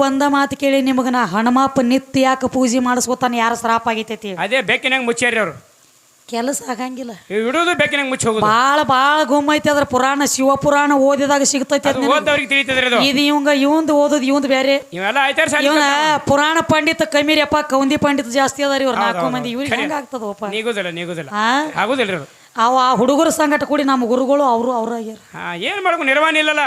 ಒಂದ ಮಾತು ಕೇಳಿ ನಿಮಗ ನಾ ಹನುಮಪ್ಪ ನಿತ್ಯ ಯಾಕೆ ಪೂಜೆ ಮಾಡಿಸ್ಕೊತಾನ ಯಾರ ಶ್ರಾಪ ಆಗೈತೈತಿ ಅದೇ ಬೆಕ್ಕಿನಂಗೆ ಮುಚ್ಚಾರಿ ಅವರು ಕೆಲಸ ಆಗಂಗಿಲ್ಲ ಇಡೋದು ಬೆಕ್ಕಿನಂಗೆ ಮುಚ್ಚಿ ಹೋಗುದು ಬಾಳ ಗುಮ್ಮೈತಿ ಅದ್ರ ಪುರಾಣ ಶಿವ ಪುರಾಣ ಓದಿದಾಗ ಸಿಗ್ತೈತಿ ಅದ್ ನಿನಗೆ. ಓದವ್ರಿಗೆ ತಿಳಿತದ್ರಿ ಅದು ಇದು ಇವಂದು ಓದೋದು ಇವಂದು ಬೇರೆ ಇವೆಲ್ಲ ಆಯ್ತಾರ ಸಾಲಿ ಇವನ ಪುರಾಣ ಪಂಡಿತ ಕಮೀರಿಯಪ್ಪ ಕೌಂದಿ ಪಂಡಿತ ಜಾಸ್ತಿ ಅದಾರ ಇವ್ರು 4 ಮಂದಿ ಇವ್ರಿಗೆ ಹೆಂಗ ಆಗ್ತದಪ್ಪ ನೀಗುದಿಲ್ಲ ಆ ಆಗುದಿಲ್ರಿ ಅದು ಆ ಹುಡುಗರ ಸಂಗಟ ಕೂಡಿ ನಮ್ಮ ಗುರುಗಳು ಅವ್ರಾಗ್ಯಾರ ಏನ್ ಮಾಡ್ಬೇಕು ನಿರ್ವಹಣೆ ಇಲ್ಲಲ್ಲ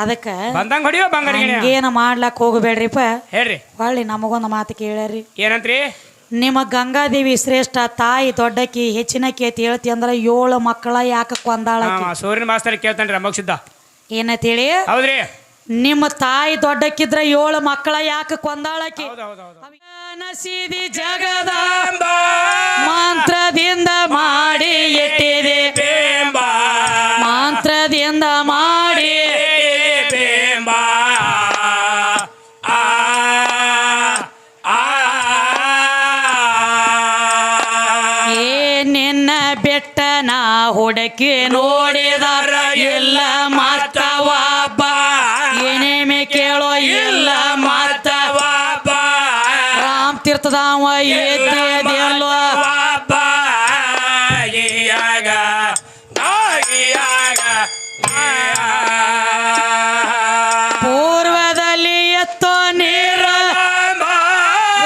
ಅದಕ್ಕ ಬಂದಂಗ ಹೊಡಿಯೋ ಬಂಗಾರ ಏನ ಮಾಡ್ಲಾಕ್ ಹೋಗಬೇಡ್ರಿಪ್ಪ ಹೇಳ್ರಿ ಹೊಳ್ಳಿ ನಮಗೊಂದು ಮಾತು ಕೇಳ್ಯಾರಿ ಏನಂತ್ರಿ ನಿಮ್ಮ ಗಂಗಾದೇವಿ ಶ್ರೇಷ್ಠ ತಾಯಿ ದೊಡ್ಡಕಿ ಹೆಚ್ಚಿನಕಿ ಅಂತ ಹೇಳ್ತಿ ಅಂದ್ರ 7 ಮಕ್ಕಳ ಯಾಕ ಕೊಂದಾಳಕಿ ಸೂರ್ಯನ ಮಾಸ್ತರ್ ಕೇಳ್ತಾನ್ರಿ ಅಮ್ಮಕ್ಷಿದ್ದ ಏನಂತೇಳಿ ಹೌದ್ರಿ ನಿಮ್ಮ ತಾಯಿ ದೊಡ್ಡಕ್ಕಿದ್ರ 7 ಮಕ್ಕಳ ಯಾಕ ಕೊಂದಾಳಕಿ ನಸಿದಿ ಜಗದ ಮಂತ್ರದಿಂದ ಮಾಡಿ ಇಟ್ಟಿದೆ ಮಂತ್ರದಿಂದ ಮಾಡಿ ನಿನ್ನ ಬೆಟ್ಟ ನಾ ಹುಡುಕಿ ನೋಡಿದಾರ ಇಲ್ಲ ಮಾತವ ಏನೇಮೆ ಕೇಳೋ ಇಲ್ಲ ಮಾತವ ರಾಮ್ ತೀರ್ಥದಾವ ಎದ್ದೆಲ್ಲೋ ಪೂರ್ವದಲ್ಲಿ ಎತ್ತೋ ನೀರ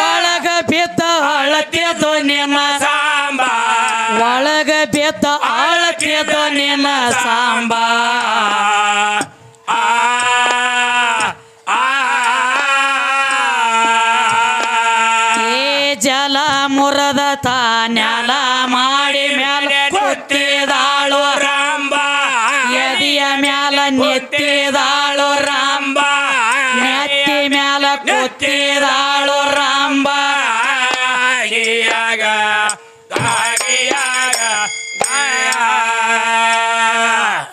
ಒಳಗ ಬಿದ್ದ ಅಳತಿದ್ದು ನಿಮ್ಮ ಒಳಗ ಬಿದ್ದ ಅಳತಿದ್ದು ನಿನ್ನ ಸಾಂಬ ಜಲ ಮುರದ ತಾನ್ಯಾಲ ಮಾಡಿ ಮ್ಯಾಲ ಕೊತ್ತಿದಾಳು ರಾಂಬ ಎದಿಯ ಮ್ಯಾಲ ನೆತ್ತಿದಾಳು ರಾಂಬ ನೆತ್ತಿ ಮ್ಯಾಲ ಕೊತ್ತಿದಾಳು ರಾಂಬ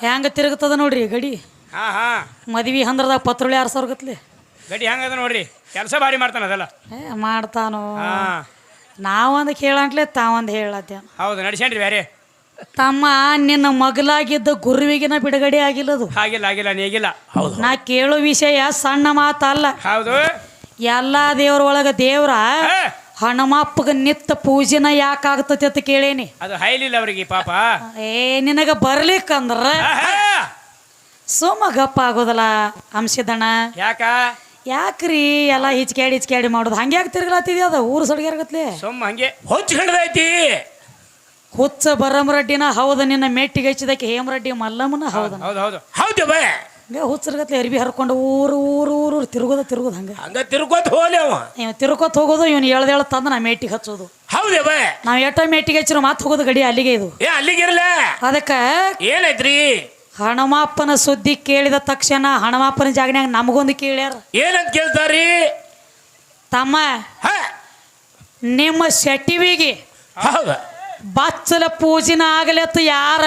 ಹೆಂಗ ತಿರುಗ್ತದ ನೋಡ್ರಿ ಗಡಿ ಮದ್ವಿ ಹಂದ್ರದಾಗ ಪತ್ರುಳಿ 6,000 ಗತ್ಲಿ ಗಡಿ ಹೆಂಗದ ನೋಡ್ರಿ ಕೆಲಸ ಭಾರಿ ಮಾಡ್ತಾನ ಅದೆಲ್ಲ ಮಾಡ್ತಾನೋ ನಾವೊಂದು ಕೇಳಂಟ್ಲೆ ತಾವೊಂದು ಹೇಳತ್ತೆ ಹೌದು ನಡ್ಸೇನ್ರಿ ಬೇರೆ ತಮ್ಮ ನಿನ್ನ ಮಗಲಾಗಿದ್ದ ಗುರುವಿಗಿನ ಬಿಡುಗಡೆ ಆಗಿಲ್ಲದು ಆಗಿಲ್ಲ ನೀಗಿಲ್ಲ ನಾ ಕೇಳೋ ವಿಷಯ ಸಣ್ಣ ಮಾತಲ್ಲ ಹೌದು ಎಲ್ಲಾ ದೇವ್ರ ಒಳಗ ದೇವ್ರ ಹನುಮಪ್ಪಗ ನಿತ್ತ ಪೂಜೆನ ಯಾಕಾಗ್ತತಿ ಅಂತ ಕೇಳೇನಿ ಅದು ಹೈಲಿಲ್ಲ ಅವ್ರಿಗೆ ಪಾಪ ನಿನಗ ಬರ್ಲಿಕ್ಕಂದ್ರ ಸುಮ್ಮ ಗಪ್ಪ ಆಗೋದಲ್ಲ ಅಂಶದಣ್ಣ ಯಾಕ್ರಿ ಎಲ್ಲ ಹಿಚ್ಕ್ಯಾಡಿ ಮಾಡೋದು ಹಂಗ್ಯಾಕೆ ತಿರ್ಗಲಾತಿದ್ಯ ಅದ ಊರು ಸಡ್ಗ್ಯಾರಗತ್ಲೆ ಸುಮ್ಮ ಹಂಗೆ ಹೊಚ್ಚಿ ಹುಚ್ಚ ಬರಮರಡ್ಡಿನ ಹೌದ ನಿನ್ನ ಮೆಟ್ಟಿಗೆ ಹಚ್ಚಿದಕ್ಕೆ ಹೇಮರೆಡ್ಡಿ ಮಲ್ಲಮ್ಮನ ಹೌದ ಹೌದು ಹುಚ್ಚರ್ಗತ್ಲೆ ಅರ್ಬಿ ಹರ್ಕೊಂಡು ಊರು ತಿರುಗೋದು ಹಂಗ ತಿರ್ಕೋತ ಹೋಗ್ಲಿ ಇವ್ ತಿರ್ಕೋತ್ ಹೋಗೋದು ಇವ್ನು ಎಳ್ದೇಳ ತಂದ ನಾ ಮೇಟಿಗೆ ಹಚ್ಚೋದು ಹೌದೇ ನಾವ್ ಎಟ್ಟ ಮೇಟಿಗೆ ಹಚ್ಚಿರೋ ಮಾತು ಹೋಗೋದು ಗಡಿ ಅಲ್ಲಿಗೆ ಇದು ಅಲ್ಲಿಗಿರ್ಲ ಅದಕ್ಕ ಏನೈತ್ರಿ ಹನುಮಪ್ಪನ ಸುದ್ದಿ ಕೇಳಿದ ತಕ್ಷಣ ಹನುಮಪ್ಪನ ಜಾಗನ್ಯಾಗ ನಮಗೊಂದು ಕೇಳ್ಯಾರ ಏನಂತ ಕೇಳ್ತಾರಿ ತಮ್ಮ ನಿಮ್ಮ ಶೆಟ್ಟಿವಿಗೆ ಬಚ್ಚಲ ಪೂಜಿನ ಆಗಲತ್ತ ಯಾರ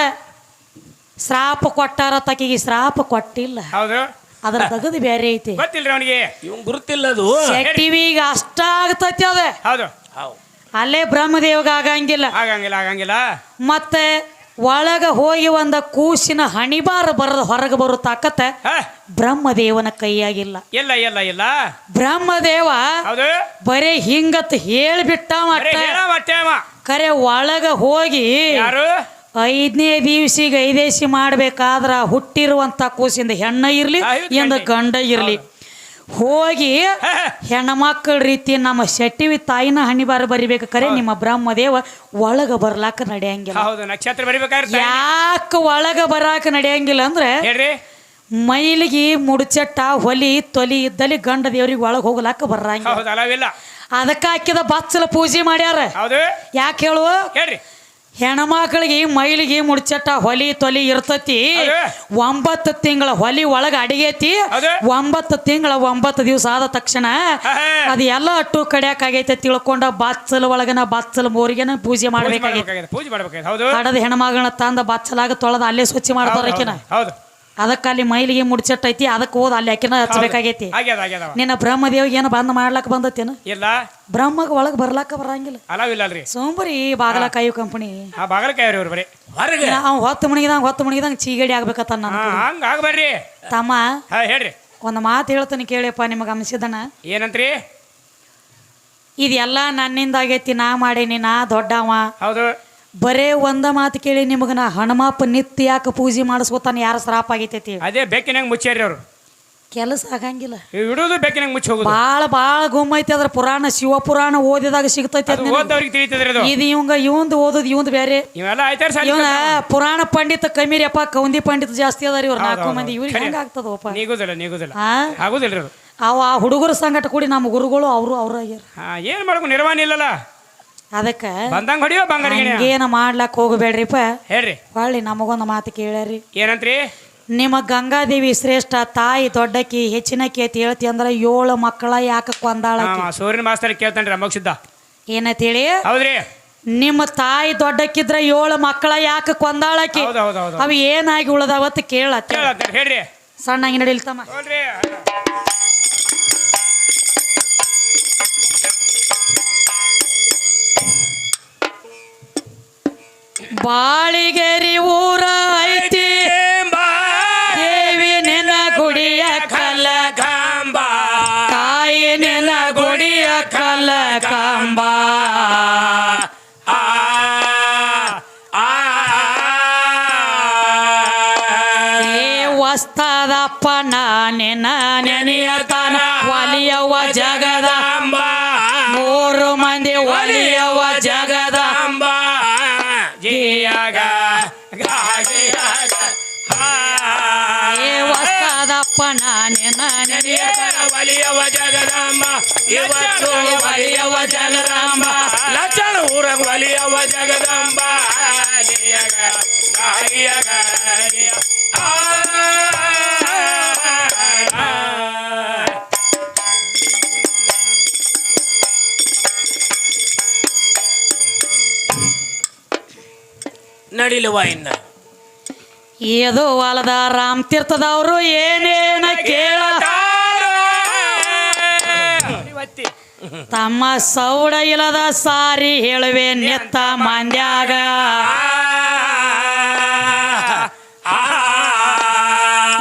ಶ್ರಾಪ ಕೊಟ್ಟಾರ ತಕಿಗೆ ಶ್ರಾಪ ಕೊಟ್ಟಿಲ್ಲ ಹೌದು ಅದ್ರ ತಗದು ಬೇರೆ ಐತಿ ಗೊತ್ತಿಲ್ರಿ ಅವನಿಗೆ ಇವ್ ಗುರುತಿಲ್ಲ ಅದು ಶೆಟ್ಟಿವಿಗೆ ಅಷ್ಟ ಆಗತೈತಿ ಅದ ಹೌದು ಅಲ್ಲೇ ಬ್ರಹ್ಮದೇವಗ ಆಗಂಗಿಲ್ಲ ಮತ್ತೆ ಒಳಗ ಹೋಗಿ ಒಂದ ಕೂಸಿನ ಹಣಿಬಾರ ಬರದ ಹೊರಗೆ ಬರೋ ತಾಕತ್ತ ಬ್ರಹ್ಮದೇವನ ಕೈಯಾಗಿಲ್ಲ ಇಲ್ಲ ಬ್ರಹ್ಮದೇವ ಬರೇ ಹಿಂಗತ್ ಹೇಳ್ಬಿಟ್ಟ ಕರೆ ಒಳಗ ಹೋಗಿ 5ನೇ ದಿವ್ಸಿಗೆ 5 ಮಾಡ್ಬೇಕಾದ್ರ ಹುಟ್ಟಿರುವಂತ ಕೂಸಿಂದ ಹೆಣ್ಣ ಇರ್ಲಿ ಎಂದ ಗಂಡ ಇರ್ಲಿ ಹೋಗಿ ಹೆಣ್ಮಕ್ಳ ರೀತಿ ನಮ್ಮ ಶೆಟ್ಟಿವಿ ತಾಯಿನ ಹಣಿಬಾರ ಬರಿಬೇಕು ಕರೆ ನಿಮ್ಮ ಬ್ರಹ್ಮದೇವ ಒಳಗ ಬರ್ಲಾಕ ನಡೆಯಂಗಿಲ್ಲ ಯಾಕ ಒಳಗ ಬರಾಕ ನಡೆಯಂಗಿಲ್ಲ ಅಂದ್ರೆ ಮೈಲಿಗೆ ಮುಡ್ಚಟ್ಟ ಹೊಲಿ ತೊಲಿ ಇದ್ದಲ್ಲಿ ಗಂಡ ದೇವ್ರಿಗೆ ಒಳಗ ಹೋಗ್ಲಾಕ ಬರಂಗಿಲ್ಲ ಅದಕ್ಕ ಹಾಕಿದ ಬಚ್ಚಲ ಪೂಜೆ ಮಾಡ್ಯಾರ ಯಾಕೆ ಹೇಳುವ ಹೆಣ್ಮಕ್ಳಿಗೆ ಮೈಲಿಗೆ ಮುಡ್ಚಟ್ಟ ಹೊಲಿ ತೊಲಿ ಇರ್ತತಿ 9 ತಿಂಗಳ ಹೊಲಿ ಒಳಗ ಅಡಿಗೆತಿ 9 ತಿಂಗಳ 9 ದಿವಸ ಆದ ತಕ್ಷಣ ಅದು ಎಲ್ಲ ಅಟ್ಟು ಕಡಿಯಾಕ ಆಗೈತೆ ತಿಳ್ಕೊಂಡ ಬಚ್ಚಲ ಒಳಗನ ಬಚ್ಚಲ ಮೋರಿಗೆನ ಪೂಜೆ ಮಾಡ್ಬೇಕಾಗೈತೆ ಕಡದ ಹೆಣ್ಮಗಳನ್ನ ತಂದ ಬಚ್ಚಲಾಗ ತೊಳೆದ ಅಲ್ಲೇ ಸ್ವಚ್ಛ ಮಾಡ್ತಾರಕಿನ ಅದಕ್ಕೆ ಅಲ್ಲಿ ಮೈಲಿಗೆ ಮುಡ್ಚಟ್ಟೈತಿ ಅದಕ್ಕೆ ಹೋದ ಅಲ್ಲಿ ಅಕ್ಕಿನ ಹಚ್ಚಬೇಕಾಗೈತಿ ನಿನ್ನ ಬ್ರಹ್ಮದೇವಿಗೆ ಏನು ಬಂದ್ ಮಾಡ್ಲಾಕ ಬಂದತ್ತೇನು ಇಲ್ಲ ಬ್ರಹ್ಮಗ ಒಳಗ್ ಬರ್ಲಾಕ ಬರಂಗಿಲ್ಲ ಅಲಾವಿಲ್ಲಲ್ರಿ ಸೋಂಬರಿ ಬಾಗಲಕಾಯಿ ಕಂಪನಿ ಬಾಗಲಕಾಯಿ ಹೊತ್ತು ಮುಣಿಗಿದಂಗ ಚೀಗಡಿ ಆಗ್ಬೇಕತ್ತ ಹಂಗ ಆಗ್ಬೇಡ್ರಿ ತಮ್ಮ ಹೇಳ್ರಿ ಒಂದು ಮಾತು ಹೇಳ್ತಾನೆ ಕೇಳಿಯಪ್ಪ, ನಿಮಗೆ ಅನಿಸಿದನ ಏನಂತ್ರಿ? ಇದೆಲ್ಲ ನನ್ನಿಂದ ಆಗೈತಿ, ನಾ ಮಾಡೀನಿ, ನಾ ದೊಡ್ಡವ. ಹೌದು. ಬರೇ ಒಂದ ಮಾತು ಕೇಳಿ ನಿಮಗ ನಾ ಹನುಮಪ್ಪ ನಿತ್ಯ ಯಾಕೆ ಪೂಜೆ ಮಾಡಿಸ್ಕೊತಾನೆ, ಯಾರ ಶ್ರಾಪ ಆಗೈತೈತಿ? ಅದೇ ಬೆಕ್ಕಿನಂಗೆ ಮುಚ್ಚಾರಿ ಅವರು. ಕೆಲಸ ಆಗಂಗಿಲ್ಲ, ಇಡೋದು ಬೆಕ್ಕಿನಂಗೆ ಮುಚ್ಚಿ ಹೋಗುದು. ಬಾಳ ಗುಮ್ಮೈತಿ ಅದ್ರ ಪುರಾಣ. ಶಿವ ಪುರಾಣ ಓದಿದಾಗ ಸಿಗ್ತೈತಿ. ಓದವ್ರಿಗೆ ತಿಳಿತದ್ರಿ ಅದು. ಇದು ಇವಂದು ಓದೋದು ಇವಂದು ಬೇರೆ. ಇವೆಲ್ಲ ಆಯ್ತಾರ ಇವನ ಪುರಾಣ ಪಂಡಿತ ಕಮ್ಮಿರಿಯಪ್ಪ, ಕೌಂದಿ ಪಂಡಿತ ಜಾಸ್ತಿ ಅದಾರ ಇವ್ರು 4 ಮಂದಿ. ಇವ್ರಿಗೆ ಹೆಂಗ ಆಗ್ತದಪ್ಪ? ನೀಗುದಿಲ್ಲ ಆಗುದಿಲ್ರಿ ಅದು. ಅವ ಹುಡುಗರ ಸಂಗಟ ಕೂಡಿ ನಮ್ಮ ಗುರುಗಳು ಅವ್ರಾಗ್ಯಾರ. ಏನ್ ಮಾಡ್ಬೇಕು, ನಿರ್ವಹಣೆ ಇಲ್ಲಲ್ಲ. ಅದಕ್ಕೆ ಬಂದಂಗ ಹೊಡಿಯೋ ಬಂಗಾರ ಏನ ಮಾಡ್ಲಾಕ್ ಹೋಗಬೇಡ್ರಿಪ್ಪ. ಹೇಳ್ರಿ. ಹೊಳ್ಳಿ ನಮಗೊಂದು ಮಾತು ಕೇಳ್ಯಾರಿ. ಏನಂತ್ರಿ? ನಿಮ್ಮ ಗಂಗಾದೇವಿ ಶ್ರೇಷ್ಠ, ತಾಯಿ ದೊಡ್ಡಕಿ, ಹೆಚ್ಚಿನಕಿ ಅಂತ ಹೇಳ್ತಿ ಅಂದ್ರ 7 ಮಕ್ಕಳ ಯಾಕೆ ಕೊಂದಾಳ? ಸೂರ್ಯನ ಮಾಸ್ತರ್ ಕೇಳ್ತಾನ್ರಿ ಅಮೋಕ್ಷಿದ್ದ. ಏನಂತೇಳಿ? ಹೌದ್ರಿ. ನಿಮ್ಮ ತಾಯಿ ದೊಡ್ಡಕ್ಕಿದ್ರ 7 ಮಕ್ಕಳ ಯಾಕೆ ಕೊಂದಾಳಕಿ? ಅವು ಏನಾಗಿ ಉಳದಾವತ್ ಕೇಳತ್ತ. ಹೇಳ್ರಿ. ಸಣ್ಣಂಗಿ ನಡಿಲ್ತಮ್ಮ. ಬಾಳಿಗೆರಿ ಊರ ಐತಿ ದೇವಿ ನಿನ್ನ ಗುಡಿಯ ಕಲಕಾಂಬ, ತಾಯಿ ನಿನ್ನ ಗುಡಿಯ ಕಲಕಾಂಬ. ವಸ್ತದಪ್ಪ ನಿನ್ನ ನೆನೆಯತನ ಒಲಿಯವ ಜಗದಾಂಬ, 3 ಮಂದಿ ಒಲಿಯವ ಜಗದಾಂಬ. ವಸ್ತದಪ್ಪ ನಿನ್ನ ನೆನೆಯತನ ಒಲಿಯವ ಜಗದಾಂಬ, ಇವತ್ತು ಒಲಿಯವ ಜಗದಾಂಬ, ಲಕ್ಷಣ ಊರಗ ಒಲಿಯವ ಜಗದಾಂಬ. ನಡಿಲುವ ಇನ್ನ ಇದು ಹೊಲದ ರಾಮ್ ತೀರ್ಥದವರು ಏನೇನ ಕೇಳತಾರ, ತಮ್ಮ ಸೌಡ ಇಲ್ಲದ ಸಾರಿ ಹೇಳುವೆ ನಿತ್ತ ಮಂದ್ಯಾಗ.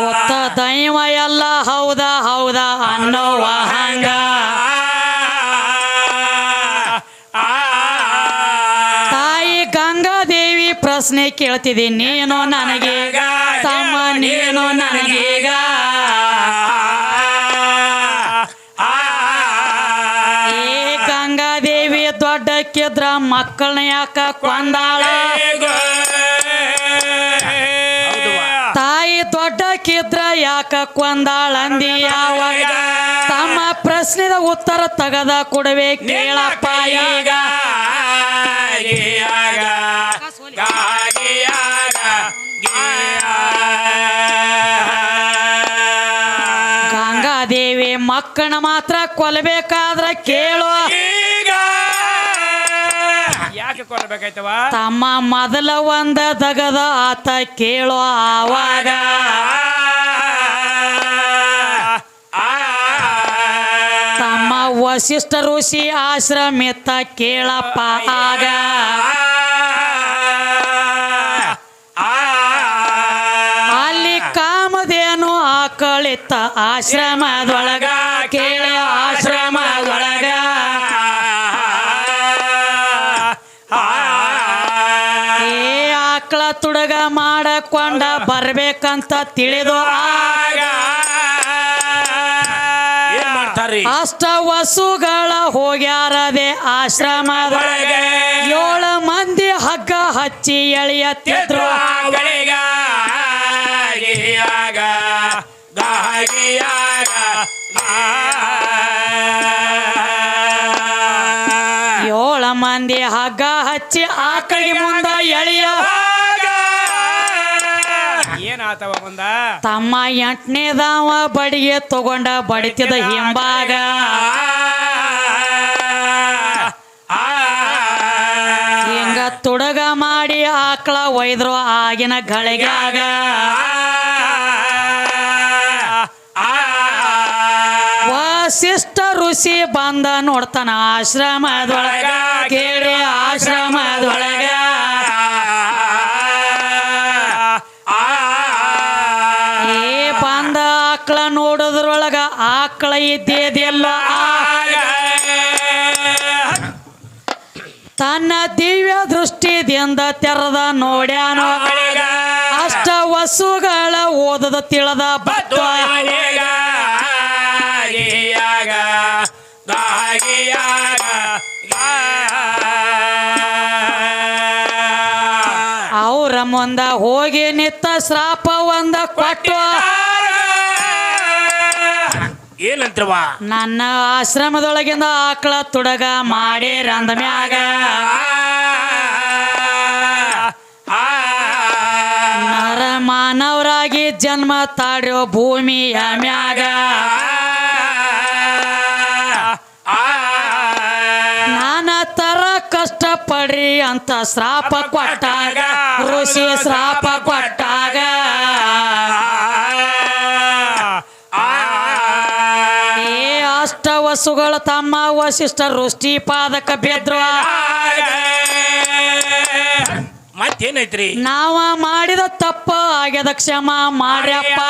ಒತ್ತ ದೈವ ಎಲ್ಲ ಹೌದ ಅನ್ನೋವ ಹಂಗ. ತಾಯಿ ಗಂಗಾದೇವಿ ಪ್ರಶ್ನೆ ಕೇಳ್ತಿದಿ ನೀನು ನನಗೀಗ, ತಮ್ಮ ನೀನು ನನಗೀಗ. ಗಂಗಾದೇವಿ ದೊಡ್ಡಕ್ಕಿದ್ರ ಮಕ್ಕಳನ್ನ ಯಾಕ ಕೊಂದಾಳ? ತಾಯಿ ದೊಡ್ಡಕ್ಕಿದ್ರ ಯಾಕ ಕೊಂದಾಳಂದಿ ಯಾವಾಗ? ತಮ್ಮ ಪ್ರಶ್ನೆದ ಉತ್ತರ ತಗದ ಕೊಡವೆ ಕೇಳಪ್ಪ ಈಗ. ಗಂಗಾದೇವಿ ಮಕ್ಕಳನ್ನ ಮಾತ್ರ ಕೊಲ್ಲಬೇಕಾದ್ರ ಕೇಳೋ, ಯಾಕೆ ಕೊಲ್ಲಬೇಕಾಯ್ತವ? ತಮ್ಮ ಮೊದಲ ಒಂದ ತಗದ ಆತ ಕೇಳೋ ಆವಾಗ. ತಮ್ಮ ವಸಿಷ್ಠ ಋಷಿ ಆಶ್ರಮಿತ ಕೇಳಪ್ಪ ಆಗ. ಅಲ್ಲಿ ಕಾಮಧೇನು ಆಕಳಿತ ಆಶ್ರಮದೊಳಗ ಕೇಳ, ಆಶ್ರಮದೊಳಗ. ಆಕಳ ತುಡಗ ಮಾಡಕೊಂಡ ಬರ್ಬೇಕಂತ ತಿಳಿದು ಆಗ ಅಷ್ಟ ವಸುಗಳ ಹೋಗ್ಯಾರದೆ ಆಶ್ರಮದೊಳಗ. 7 ಮಂದಿ ಹಗ್ಗ ಹಚ್ಚಿ ಎಳೆಯತ್ತಿದ್ರು. ಏಳು ಮಂದಿ ಹಗ್ಗ ಹಚ್ಚಿ ಆಕಳಿಗೆ ಮುಂದ ಎಳೆಯ. ಏನಾತವ ಮುಂದ? ತಮ್ಮ 8ನೇದವ ಬಡಿಗೆ ತಗೊಂಡ ಬಡಿತಿದ ಹಿಂಬಾಗ. ಹಿಂಗ ತುಡಗ ಮಾಡಿ ಆಕಳ ಒಯ್ದ್ರು ಆಗಿನ ಗಳಿಗಾಗ. ವಸಿಷ್ಠ ಋಷಿ ಬಂದ ನೋಡ್ತಾನ ಆಶ್ರಮದೊಳಗ ಕೇಳಿ, ಆಶ್ರಮದೊಳಗ. ಬಂದ ಆಕಳ ನೋಡೋದ್ರೊಳಗ ಇದ್ದಿದ್ದಿಲ್ಲ ತನ್ನ ದಿವ್ಯ ದೃಷ್ಟಿದಿಂದ ತೆರೆದ ನೋಡ್ಯಾನೋ ಅಷ್ಟ ವಸುಗಳ ಓದದ ತಿಳಿದ ಬತ್ವ ಅವ್ರ ಮುಂದ ಹೋಗಿ ನಿತ್ತ ಶ್ರಾಪ ಒಂದ ಕೊಟ್ಟು ಏನಂತ್ರವ ನನ್ನ ಆಶ್ರಮದೊಳಗಿಂದ ಆಕಳ ತುಡಗ ಮಾಡಿರಂದ ಮ್ಯಾಗ ನರ ಮಾನವರಾಗಿ ಜನ್ಮ ತಾಡ್ಯೋ ಭೂಮಿಯ ಮ್ಯಾಗ ನಾನಾ ತರ ಕಷ್ಟ ಪಡ್ರಿ ಅಂತ ಶ್ರಾಪ ಕೊಟ್ಟಾಗ ಋಷಿ ಶ್ರಾಪ ಕೊಟ್ಟಾಗ ಅಷ್ಟ ವಸುಗಳ ತಮ್ಮ ವಶಿಷ್ಠ ವೃಷ್ಟಿ ಪಾದಕ ಬಿದ್ರು ಮತ್ತೇನೈತ್ರಿ ನಾವ ಮಾಡಿದ ತಪ್ಪ ಆಗ್ಯದ ಕ್ಷಮ ಮಾಡ್ರಪ್ಪ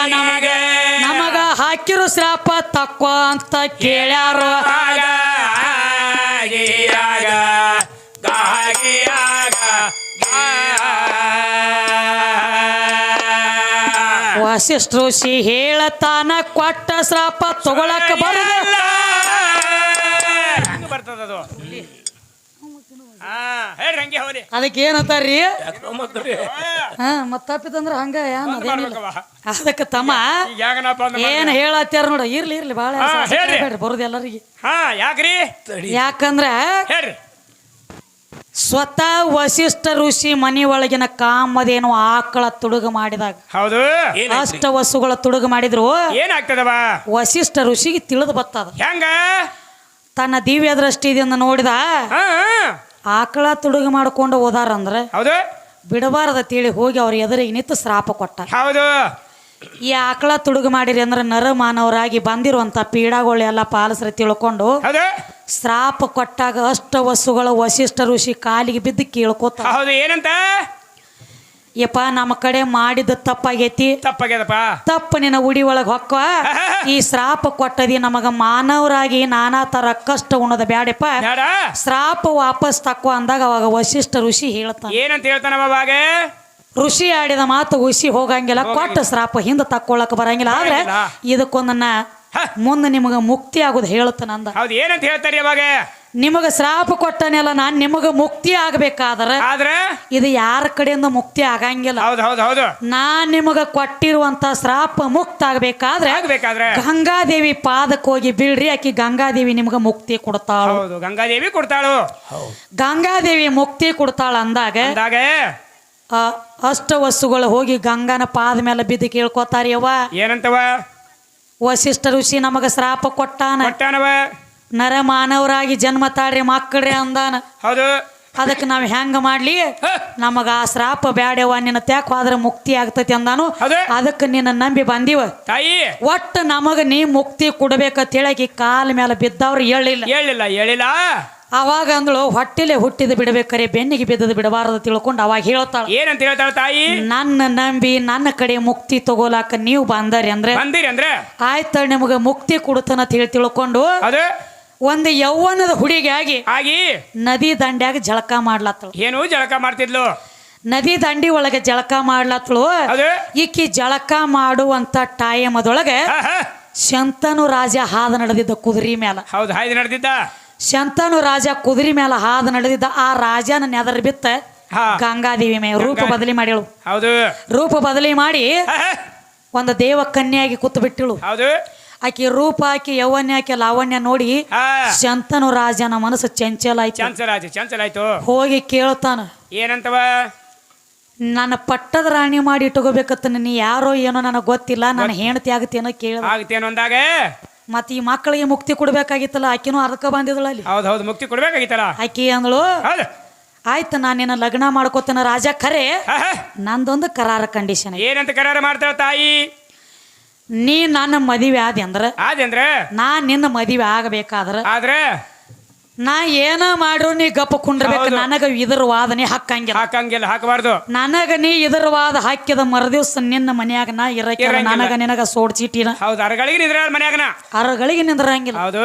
ನಮಗ ಹಾಕಿರೋ ಶ್ರಾಪ ತಕ್ಕೋ ಅಂತ ಕೇಳ್ಯಾರು ವಶಿಷ್ಠ ಋಷಿ ಹೇಳತಾನ ಕೊಟ್ಟ ಶ್ರಾಪ ತಗೊಳಕ ಬರಲ್ಲ ಬರ್ತದದು ಅದಕ್ಕೆ ಏನಂತಾರ್ರಿ ಮತ್ ತಪ್ಪಿದಂದ್ರ ಹಂಗ ಏನ್ ಅದೇನಿಲ್ಲ ಅದಕ್ಕೆ ತಮ್ಮ ಏನ್ ಹೇಳತ್ತಾರ ನೋಡ ಇರ್ಲಿ ಬಾಳ ಬರುದು ಎಲ್ಲರಿಗೆ ಯಾಕ್ರಿ ಯಾಕಂದ್ರ ಸ್ವತಃ ವಶಿಷ್ಠ ಋಷಿ ಮನಿ ಒಳಗಿನ ಕಾಮದೇನು ಆಕಳ ತುಡುಗ ಮಾಡಿದಾಗ ಹೌದು ಅಷ್ಟ ವಸುಗಳ ತುಡುಗ ಮಾಡಿದ್ರು ಏನಾಗ್ತದವ ವಶಿಷ್ಠ ಋಷಿಗೆ ತಿಳಿದು ಬರ್ತದ ಹೆಂಗ ತನ್ನ ದಿವ್ಯ ದೃಷ್ಟಿದಿಂದ ನೋಡಿದ ಆಕಳ ತುಡುಗ ಮಾಡ್ಕೊಂಡು ಹೋದಾರಂದ್ರ ಹೌದು ಬಿಡಬಾರದ ತಿಳಿ ಹೋಗಿ ಅವ್ರ ಎದುರಿಗೆ ನಿಂತು ಶ್ರಾಪ ಕೊಟ್ಟ ಹೌದು ಈ ಆಕಳ ತುಡುಗ ಮಾಡಿರಿ ಅಂದ್ರೆ ನರ ಮಾನವರಾಗಿ ಬಂದಿರುವಂತ ಪೀಡಾಗಳು ಎಲ್ಲ ಪಾಲಸರ ತಿಳ್ಕೊಂಡು ಶ್ರಾಪ ಕೊಟ್ಟಾಗ ಅಷ್ಟ ವಸುಗಳ ವಶಿಷ್ಠ ಋಷಿ ಕಾಲಿಗೆ ಬಿದ್ದು ಕೇಳ್ಕೋತ ಹೌದು ಏನಂತ ಯಪ್ಪ ನಮ್ಮ ಕಡೆ ಮಾಡಿದ ತಪ್ಪಾಗೈತಿ ತಪ್ಪ ನಿನ್ನ ಉಡಿ ಒಳಗೆ ಹೊಕ್ಕ ಈ ಶ್ರಾಪ ಕೊಟ್ಟದಿ ನಮಗ ಮಾನವರಾಗಿ ನಾನಾ ತರ ಕಷ್ಟ ಉಣ್ಣದ ಬ್ಯಾಡಪ್ಪ ಶ್ರಾಪ ವಾಪಸ್ ತಕ್ಕೋ ಅಂದಾಗ ಅವಾಗ ವಶಿಷ್ಠ ಋಷಿ ಹೇಳ್ತಾನ ಏನಂತ ಹೇಳ್ತಾನ ಋಷಿ ಆಡಿದ ಮಾತು ಉಸಿ ಹೋಗಂಗಿಲ್ಲ ಕೊಟ್ಟ ಶ್ರಾಪ ಹಿಂದ ತಕ್ಕೊಳಕ್ ಬರಂಗಿಲ್ಲ ಆದ್ರೆ ಇದಕ್ಕೊಂದನ್ನ ಮುಂದೆ ನಿಮಗ ಮುಕ್ತಿ ಆಗೋದು ಹೇಳ್ತಾನ ಅಂದ ಹೌದು ಏನಂತ ಹೇಳ್ತಾರಿ ಅವಾಗ ನಿಮಗ ಶ್ರಾಪ ಕೊಟ್ಟನೆಲ್ಲ ನಾನ್ ನಿಮಗ ಮುಕ್ತಿ ಆಗ್ಬೇಕಾದ್ರೆ ಇದು ಯಾರ ಕಡೆಯಿಂದ ಮುಕ್ತಿ ಆಗಂಗಿಲ್ಲ ನಾನ್ ನಿಮಗ ಕೊಟ್ಟಿರುವಂತ ಶ್ರಾಪ ಮುಕ್ತ ಆಗ್ಬೇಕಾದ್ರೆ ಗಂಗಾದೇವಿ ಪಾದಕ್ಕೆ ಹೋಗಿ ಬೀಳ್ರಿ ಆಕಿ ಗಂಗಾದೇವಿ ನಿಮಗ ಮುಕ್ತಿ ಕೊಡ್ತಾಳ ಗಂಗಾದೇವಿ ಕೊಡ್ತಾಳು ಗಂಗಾದೇವಿ ಮುಕ್ತಿ ಕೊಡ್ತಾಳ ಅಂದಾಗ ಅಷ್ಟ ವಸ್ತುಗಳು ಹೋಗಿ ಗಂಗನ ಪಾದ ಮೇಲೆ ಬಿದ್ದು ಕೇಳ್ಕೊತಾರಿ ಅವ್ವ ಏನಂತವ ವಶಿಷ್ಠ ಋಷಿ ನಮಗ ಶ್ರಾಪ ಕೊಟ್ಟಾನವ ನರ ಮಾನವರಾಗಿ ಜನ್ಮ ತಾಳ್ರಿ ಮಕ್ಕಳ್ರಿ ಅಂದಾನ ಹೌದು ಅದಕ್ಕೆ ನಾವ್ ಹೆಂಗ ಮಾಡ್ಲಿ ನಮಗ ಆ ಶ್ರಾಪ ಬ್ಯಾಡ್ಯವ ನಿನ್ನ ತ್ಯಾಕ್ ಹೋದ್ರ ಮುಕ್ತಿ ಆಗ್ತತಿ ಅಂದಾನು ಅದಕ್ಕೆ ನಿನ್ನ ನಂಬಿ ಬಂದಿವ ತಾಯಿ ಒಟ್ಟು ನಮಗ ನೀ ಮುಕ್ತಿ ಕೊಡ್ಬೇಕಂತ ಹೇಳಕಿ ಕಾಲ ಮೇಲೆ ಬಿದ್ದವ್ರು ಹೇಳಿಲ್ಲ ಅವಾಗ ಅಂದಳು ಹೊಟ್ಟೆಲೆ ಹುಟ್ಟಿದ ಬಿಡ್ಬೇಕರೆ ಬೆನ್ನಿಗೆ ಬಿದ್ದದ ಬಿಡಬಾರದು ತಿಳ್ಕೊಂಡು ಅವಾಗ ಹೇಳ್ತಾಳ ಏನಂತ ಹೇಳ್ತಾಳ ತಾಯಿ ನನ್ನ ನಂಬಿ ನನ್ನ ಕಡೆ ಮುಕ್ತಿ ತಗೋಲಾಕ ನೀವು ಬಂದಿರಿ ಅಂದ್ರೆ ಆಯ್ತ ನಿಮಗ ಮುಕ್ತಿ ಕೊಡುತ್ತಾನ ಅಂತ ಹೇಳಿ ತಿಳ್ಕೊಂಡು ಒಂದು ಯೌವನದ ಹುಡುಗಿ ಆಗಿ ನದಿ ದಂಡ್ಯಾಗ ಜಳಕ ಮಾಡ್ಲತ್ತಳು ಏನು ಜಳಕ ಮಾಡ್ತಿದ್ಲು ನದಿ ದಂಡಿ ಒಳಗೆ ಜಳಕ ಮಾಡ್ಲತ್ತಳು ಈಕಿ ಜಳಕ ಮಾಡುವಂತ ಟೈಮ್ ಅದೊಳಗೆ ಶಂತನು ರಾಜ ಹಾದ ನಡೆದಿದ್ದ ಕುದುರೆ ಮೇಲೆ ಹೌದು ಹಾಯ್ದು ನಡೆದಿದ್ದ ಶಂತನು ರಾಜ ಕುದುರೆ ಮೇಲೆ ಹಾದ ನಡೆದಿದ್ದ ಆ ರಾಜನ ನೆದರ್ ಬಿತ್ತ ಗಂಗಾದೇವಿ ಮೇ ರೂಪ ಬದಲಿ ಮಾಡಿಳು ಹೌದು ರೂಪ ಬದಲಿ ಮಾಡಿ ಒಂದು ದೇವ ಕನ್ಯಾಗಿ ಕೂತು ಬಿಟ್ಟಿಳು ಆಕಿ ರೂಪ ಆಕಿ ಯೌವನ್ಯ ಆಕಿ ಲಾವಣ್ಯ ನೋಡಿ ಶಂತನು ರಾಜನ ಮನಸ್ಸು ಚಂಚಲ ಆಯ್ತು ಹೋಗಿ ಕೇಳ್ತಾನ ಏನಂತವ ನನ್ನ ಪಟ್ಟದ ರಾಣಿ ಮಾಡಿ ಇಟ್ಕೋಬೇಕತ್ತ ನೀ ಯಾರೋ ಏನೋ ನನಗೆ ಗೊತ್ತಿಲ್ಲ ನಾನು ಹೆಂಡತಿ ಆಗತ್ತೇನೋ ಕೇಳೋ ಅಂದಾಗ ಮತ್ತ ಈ ಮಕ್ಕಳಿಗೆ ಮುಕ್ತಿ ಕೊಡ್ಬೇಕಾಗಿತ್ತಲ್ಲ ಆಕಿನೂ ಅದಕ್ಕ ಬಂದಿದ್ದಳು ಅಲ್ಲಿ ಹೌದು ಮುಕ್ತಿ ಕೊಡ್ಬೇಕಾಗಿತ್ತಲ್ಲ ಆಕಿ ಅಂದಳು ಆಯ್ತು ನಾನು ನಿನ್ನ ಲಗ್ನ ಮಾಡ್ಕೋತೇನ ರಾಜ ಖರೆ ನಂದೊಂದು ಕರಾರ ಕಂಡೀಷನ್ ಏನಂತ ಕರಾರ ಮಾಡ್ತಾಳ ತಾಯಿ ನೀ ನನ್ನ ಮದುವೆ ಆದಿ ಅಂದ್ರ ನಾ ನಿನ್ನ ಮದುವೆ ಆಗಬೇಕಾದ್ರ ನಾ ಏನ ಮಾಡ್ರು ನೀ ಗಪ್ಪ ಕುಂಡ್ರಬೇಕು. ನನಗ ಇದ್ರ ವಾದನೆ ಹಾಕಂಗಿಲ್ಲ ಹಾಕಬಾರ್ದು. ನನಗ ನೀ ಇದ್ರ ವಾದ ಹಾಕಿದ ಮರದಿವ್ಸ ನಿನ್ನ ಮನ್ಯಾಗ ನಾ ಇರಕ್ಕೆ ನನಗ ನಿನಗ ಸೋಡ್ ಚೀಟಿನ. ಹೌದು, ಅರಗಳಿಗೆ ನಿಂದ್ರ ಮನ್ಯಾಗನ, ಅರಗಳಿಗೆ ನಿಂದ್ರಂಗಿಲ್ಲ. ಹೌದು.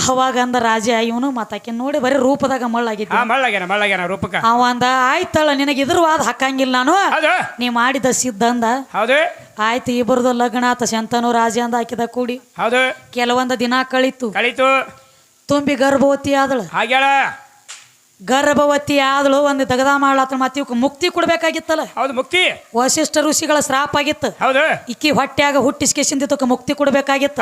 ಅವಾಗ ಅಂದ ರಾಜ ಇವನು ಮತ್ತಾಕಿ ನೋಡಿ ಬರೀ ರೂಪದಾಗ ಮಳ್ಳಾಗಿದ್ದ. ಮಳ್ಳಾಗ್ಯಾನ ರೂಪಕ್ಕ. ಅವ ಅಂದ ಆಯ್ತಳ ನಿನಗೆ ಇದ್ರ ವಾದ ಹಾಕಂಗಿಲ್ಲ ನಾನು, ನೀ ಮಾಡಿದ ಸಿದ್ಧ ಅಂದ. ಹೌದು. ಆಯ್ತು, ಇಬ್ಬರದು ಲಗ್ನ ಆತ. ಶಂತನು ರಾಜ ಅಂದ ಹಾಕಿದ ಕೂಡಿ. ಹೌದು. ಕೆಲವೊಂದು ದಿನ ಕಳಿತು. ತುಂಬಿ ಗರ್ಭವತಿ ಆದಳು. ಹಾಗ್ಯಾಳ ಗರ್ಭವತಿ ಆದಳು. ಒಂದು ದಗದ ಮಾಡ್ಲಾತ. ಮತ್ತೆ ಇವಕ್ಕೆ ಮುಕ್ತಿ ಕೊಡ್ಬೇಕಾಗಿತ್ತಲ್ಲ. ಹೌದು, ಮುಕ್ತಿ. ವಶಿಷ್ಠ ಋಷಿಗಳ ಶ್ರಾಪ ಆಗಿತ್ತು. ಹೌದು. ಇಕ್ಕಿ ಹೊಟ್ಟ್ಯಾಗ ಹುಟ್ಟಿಸ್ಕೆಸಿಂದ ಮುಕ್ತಿ ಕೊಡ್ಬೇಕಾಗಿತ್ತು.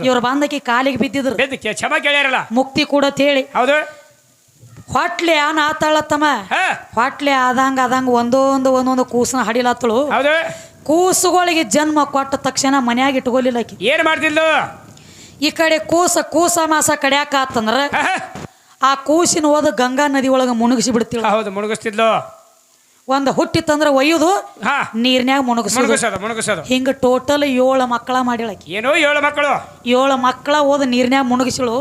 ಇವ್ರು ಬಂದಕಿ ಕಾಲಿಗೆ ಬಿದ್ದಿದ್ರು. ಕ್ಷಮ ಕೇಳ್ಯಾರಲ್ಲ, ಮುಕ್ತಿ ಕೊಡತೇಳಿ. ಹೌದು. ಹೊಟ್ಲೆ ಆನ ಆತಾಳತ್ತಮ್ಮ. ಹೊಟ್ಲೆ ಆದಂಗ ಒಂದೊಂದು ಕೂಸನ ಹಡಿಲತ್ತಳು. ಹೌದು. ಕೂಸುಗಳಿಗೆ ಜನ್ಮ ಕೊಟ್ಟ ತಕ್ಷಣ ಮನ್ಯಾಗ ಇಟ್ಕೊಲಿಲ್ಲ ಆಕಿ. ಏನ್ ಮಾಡ್ತಿದ್ಲು? ಈ ಕಡೆ ಕೂಸ ಮಾಸ ಕಡ್ಯಾಕ ಆತಂದ್ರ ಆ ಕೂಸಿನ ಹೋದ ಗಂಗಾ ನದಿ ಒಳಗ ಮುಣಗಿಸಿ ಬಿಡ್ತಿಳ. ಹೌದು, ಮುಣಗಿಸ್ತಿದ್ಲು. ಒಂದ್ ಹುಟ್ಟಿತ್ತಂದ್ರ ಒಯ್ಯುದು, ನೀರ್ನ್ಯಾಗ ಮುಣಗಿಸೋದು. ಹಿಂಗ ಟೋಟಲ್ 7 ಮಕ್ಕಳ ಮಾಡಿಳಕಿ. ಏನೋ 7 ಮಕ್ಕಳು. 7 ಮಕ್ಕಳ ಹೋದ ನೀರ್ನ್ಯಾಗ ಮುಣಗಿಸಿಳು.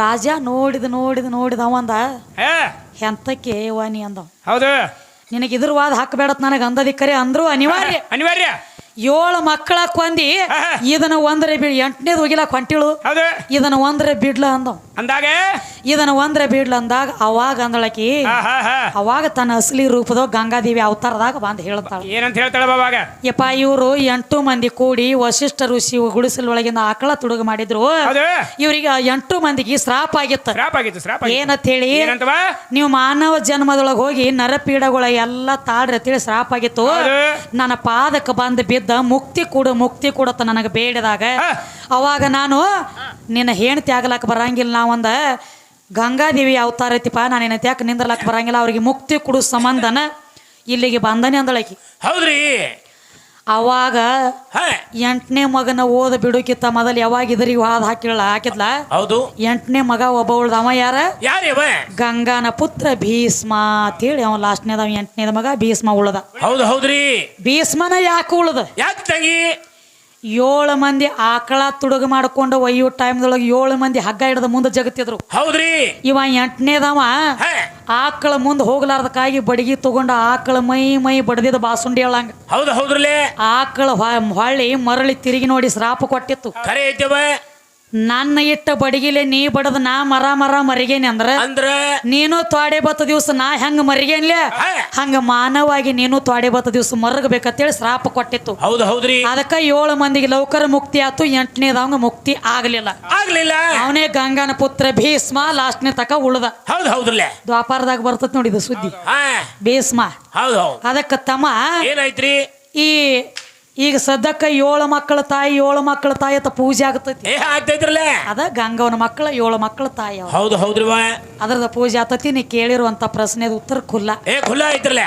ರಾಜ ನೋಡಿದ ಅವಂದ ಎಂತಕ್ಕೆ ವಾನಿ ಅಂದ. ಹೌದು. ನಿನಗೆ ಇದ್ರ ವಾದ ಹಾಕಬೇಡತ್ ನನಗ ಅಂದದಿಕ್ಕರೆ ಅಂದ್ರು ಅನಿವಾರ್ಯ. 7 ಮಕ್ಕಳ ಕೊಂದಿ ಇದನ್ನ ಒಂದ್ರೆ 8ನೇದು ಹೋಗಿಲಾಕ ಹೊಂಟಿಳು. ಇದನ್ನ ಒಂದ್ರೆ ಬಿಡ್ಲ ಅಂದಾಗ ಅಂದಾಗ ಅವಾಗ ಅಂದಳಕಿ. ಅವಾಗ ತನ್ನ ಅಸಲಿ ರೂಪದ ಗಂಗಾದೇವಿ ಅವತಾರದಾಗ ಬಂದ್ ಹೇಳ್ತಾಳ. ಏನಂತ ಹೇಳ್ತಾಳ? ಯಪ್ಪ, ಇವ್ರು 8 ಮಂದಿ ಕೂಡಿ ವಶಿಷ್ಠ ಋಷಿ ಗುಡಿಸಲೊಳಗಿಂದ ಆಕಳ ತುಡುಗ ಮಾಡಿದ್ರು. ಇವ್ರಿಗೆ 8 ಮಂದಿಗೆ ಶ್ರಾಪ ಆಗಿತ್ತು. ಏನಂತ ಹೇಳಿ, ನೀವು ಮಾನವ ಜನ್ಮದೊಳಗೆ ಹೋಗಿ ನರಪೀಡಗಳ ಎಲ್ಲ ತಾಳ್ರಿ ಅಂತೇಳಿ ಶ್ರಾಪ ಆಗಿತ್ತು. ನನ್ನ ಪಾದಕ್ಕೆ ಬಂದು ಬಿದ್ದ ಮುಕ್ತಿ ಕೊಡತ್ತ ನನಗೆ ಬೇಡಿದಾಗ ಅವಾಗ ನಾನು ನಿನ್ನ ಹೆಣ್ತಿ ಆಗ್ಲಾಕ ಬರಂಗಿಲ್ಲ. ನಾವೊಂದ ಗಂಗಾದೇವಿ ಅವತಾರ ಐತಿಪ್ಪ, ನಾನು ಏನೈತಿ ಯಾಕೆ ನಿಂದ್ರಲಾಕ ಬರಂಗಿಲ್ಲ. ಅವ್ರಿಗೆ ಮುಕ್ತಿ ಕೊಡು ಸಂಬಂಧನ ಇಲ್ಲಿಗೆ ಬಂದನೆ ಅಂದಳಕಿ. ಹೌದ್ರಿ. ಅವಾಗ 8ನೇ ಮಗನ ಓದ ಬಿಡುಕಿತ್ತ ಮೊದಲು ಯಾವಾಗ ಇದ್ರಿಗೆ ವಾದ ಹಾಕಿದ್ಲ. ಹೌದು. 8ನೇ ಮಗ ಒಬ್ಬ ಉಳ್ದವ. ಯಾರ? ಗಂಗಾನ ಪುತ್ರ ಭೀಷ್ಮ ಅಂತೇಳಿ ಅವ ಲಾಸ್ಟ್ನೇದ 8ನೇದ ಮಗ ಭೀಷ್ಮ ಉಳ್ದ. ಹೌದ್ರಿ. ಭೀಷ್ಮನ ಯಾಕೆ ಉಳ್ದ? 7 ಮಂದಿ ಆಕಳ ತುಡುಗ ಮಾಡ್ಕೊಂಡು ಒಯ್ಯೋ ಟೈಮ್ದೊಳಗೆ 7 ಮಂದಿ ಹಗ್ಗ ಹಿಡ್ದ ಮುಂದೆ ಜಗತ್ತಿದ್ರು. ಹೌದ್ರಿ. ಇವ 8ನೇದವ ಆಕಳ ಮುಂದೆ ಹೋಗ್ಲಾರ್ದಕ್ಕಾಗಿ ಬಡಗಿ ತಗೊಂಡ ಆಕಳ ಮೈ ಬಡದಿದ ಬಾಸುಂಡಿ ಹೇಳಂಗ. ಹೌದ್ರಲ್ಲೇ ಆಕಳ ಹೊಳ್ಳಿ ಮರಳಿ ತಿರುಗಿ ನೋಡಿ ಶ್ರಾಪ ಕೊಟ್ಟಿತ್ತು. ನನ್ನ ಇಟ್ಟ ಬಡಗಿಲೆ ನೀ ಬಡದ ನಾ ಮರ ಮರಿಗೇನಿ ಅಂದ್ರ ನೀನು ತ್ವಾಡೆ ಬತ್ತ ದಿವ್ಸ ನಾ ಹೆಂಗ ಮರಿಗೇನ್ಲೆ ಹಂಗ ಮಾನವಾಗಿ ನೀನು ತ್ವಾಡೆ ಬತ್ತ ದಿವ್ಸ ಮರಗಬೇಕಂತೇಳಿ ಶ್ರಾಪ ಕೊಟ್ಟಿತ್ತು. ಹೌದ್ರಿ. ಅದಕ್ಕ 7 ಮಂದಿಗೆ ಲೌಕರ ಮುಕ್ತಿ ಆತು. 8ನೇದವಂಗ ಮುಕ್ತಿ ಆಗ್ಲಿಲ್ಲ. ಅವನೇ ಗಂಗಾನ ಪುತ್ರ ಭೀಷ್ಮ ಲಾಸ್ಟ್ನೇ ತಕ ಉಳ್ದ. ಹೌದ್ರಲ್ಲೇ ದ್ವಾಪಾರದಾಗ ಬರ್ತತ್ ನೋಡಿದ ಸುದ್ದಿ ಭೀಷ್ಮ. ಅದಕ್ಕ ತಮ್ಮ ಏನಾಯ್ತ್ರಿ? ಈಗ ಸದ್ಯಕ್ಕ 7 ಮಕ್ಕಳ ತಾಯಿ ಅಂತ ಪೂಜೆ ಆಗ್ತೈತಿ. ಅದ ಗಂಗವನ ಮಕ್ಕಳ 7 ಮಕ್ಕಳ ತಾಯಿ. ಹೌದ್ರಿ. ಅದ್ರದ ಪೂಜೆ ಆತತಿ. ನೀ ಕೇಳಿರುವಂತ ಪ್ರಶ್ನೆದ ಉತ್ತರ ಖುಲ್ಲ ಐತ್ರಲ್ಲ.